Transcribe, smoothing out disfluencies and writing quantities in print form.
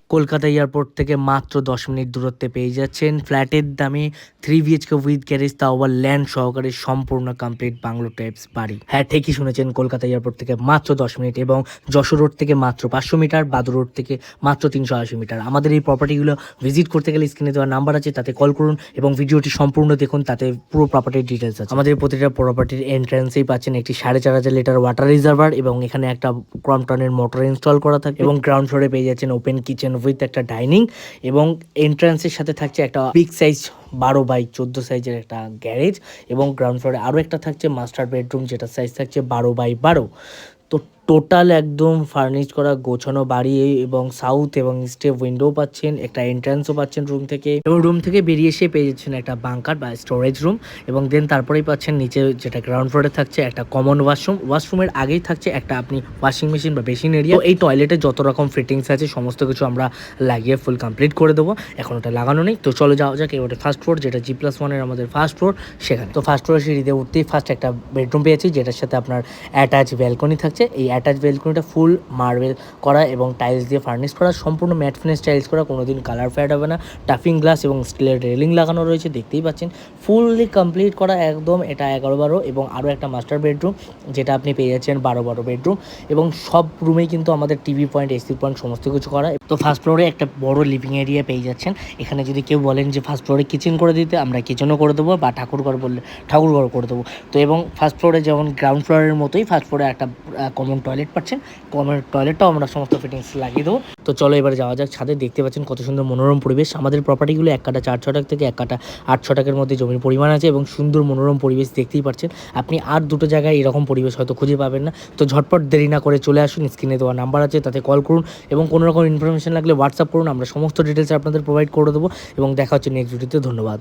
Kolkata airport থেকে মাত্র ১০ minute দূরত্বে পেয়ে যাচ্ছেন ফ্ল্যাটের দামে 3 বিএইচকে উইথ গ্যারেজ, তাও আবার ল্যান্ড সহকারে সম্পূর্ণ কমপ্লিট বাংলো টাইপস বাড়ি। হ্যাঁ, ঠিকই শুনেছেন, কলকাতা এয়ারপোর্ট থেকে মাত্র 10 মিনিট এবং যশোর রোড থেকে মাত্র 500 মিটার, বাদুর রোড থেকে মাত্র 380 মিটার। আমাদের এই প্রপার্টিগুলো ভিজিট করতে গেলে স্ক্রিনে দেওয়া নাম্বার আছে, তাতে কল করুন এবং ভিডিওটি সম্পূর্ণ দেখুন, তাতে পুরো প্রপার্টির ডিটেলস আছে। আমাদের প্রতিটা প্রপার্টির এন্ট্রান্সেই পাচ্ছেন একটি 4,500 লিটার ওয়াটার রিজার্ভার এবং এখানে একটা ক্রম্পটনের মোটর ইনস্টল করা থাকে এবং গ্রাউন্ড ফ্লোরে পেয়ে যাচ্ছেন ওপেন কিচেন উইথ একটা ডাইনিং এবং এন্ট্রান্সের সাথে থাকছে একটা বিগ সাইজ 12x14 সাইজের একটা গ্যারেজ এবং গ্রাউন্ড ফ্লোরে আরও একটা থাকছে মাস্টার বেডরুম, যেটা সাইজ থাকছে 12x12। তো টোটাল একদম ফার্নিশ করা গোছানো বাড়ি এবং সাউথ এবং ইস্টে উইন্ডো পাচ্ছেন, একটা এন্ট্রান্সও পাচ্ছেন রুম থেকে এবং রুম থেকে বেরিয়ে এসে পেয়ে যাচ্ছেন একটা বাংকার বা স্টোরেজ রুম এবং দেন তারপরেই পাচ্ছেন নিচে যেটা গ্রাউন্ড ফ্লোরে থাকছে একটা কমন ওয়াশরুমের আগেই থাকছে একটা আপনি ওয়াশিং মেশিন বা বেসিন এরিয়া। এই টয়লেটে যত রকম ফিটিংস আছে সমস্ত কিছু আমরা লাগিয়ে ফুল কমপ্লিট করে দেবো। এখন ওটা লাগানো নেই, তো চলো যাওয়া যাক এবারে ফার্স্ট ফ্লোর, যেটা G+1-এর আমাদের ফার্স্ট ফ্লোর সেখানে। তো ফার্স্ট ফ্লোরে সিঁড়িতে উঠতেই ফার্স্ট একটা বেডরুম পেয়েছি, যেটার সাথে আপনার অ্যাটাচ ব্যালকনি থাকছে। এই অ্যাটাচ ব্যালকনিটা ফুল মার্বেল করা এবং টাইলস দিয়ে ফার্নিশ করা, সম্পূর্ণ ম্যাট ফিনিশ টাইলস করা, কোনোদিন কালার ফেড হবে না। টাফিং গ্লাস এবং স্টিলের রেলিং লাগানো রয়েছে, দেখতেই পাচ্ছেন ফুললি কমপ্লিট করা একদম। এটা 11/12 এবং আরও একটা মাস্টার বেডরুম, যেটা আপনি পেয়ে যাচ্ছেন 12/12 বেডরুম এবং সব রুমেই কিন্তু আমাদের টিভি পয়েন্ট, এসি পয়েন্ট সমস্ত কিছু করা। তো ফার্স্ট ফ্লোরে একটা বড় লিভিং এরিয়া পেয়ে যাচ্ছেন। এখানে যদি কেউ বলেন যে ফার্স্ট ফ্লোরে কিচেন করে দিতে, আমরা কিচেনও করে দেবো, বা ঠাকুরঘর বললে ঠাকুরঘর করে দেবো। তো এবং ফার্স্ট ফ্লোরে যেমন গ্রাউন্ড ফ্লোরের মতোই ফার্স্ট ফ্লোরে একটা কমন টয়লেট পাচ্ছেন, কমন টয়লেটটাও আমরা সমস্ত ফিটিংস লাগিয়ে দেবো। তো চলো এবারে যাওয়া যাক ছাদে। দেখতে পাচ্ছেন কত সুন্দর মনোরম পরিবেশ। আমাদের প্রপার্টিগুলো 1 কাঠা 4 ছটাক থেকে 1 কাঠা 8 ছটাকের মধ্যে জমির পরিমাণ আছে এবং সুন্দর মনোরম পরিবেশ দেখতেই পাচ্ছেন। আপনি আর দুটো জায়গায় এরকম পরিবেশ হয়তো খুঁজে পাবেন না। তো ঝটপট দেরি না করে চলে আসুন, স্ক্রিনে দেওয়া নাম্বার আছে, তাতে কল করুন এবং কোনো রকম ইনফরমেশন লাগলে হোয়াটসঅ্যাপ করুন, আমরা সমস্ত ডিটেলস আপনাদের প্রোভাইড করে দেবো এবং দেখা হচ্ছে নেক্সট ভিডিওতে। ধন্যবাদ।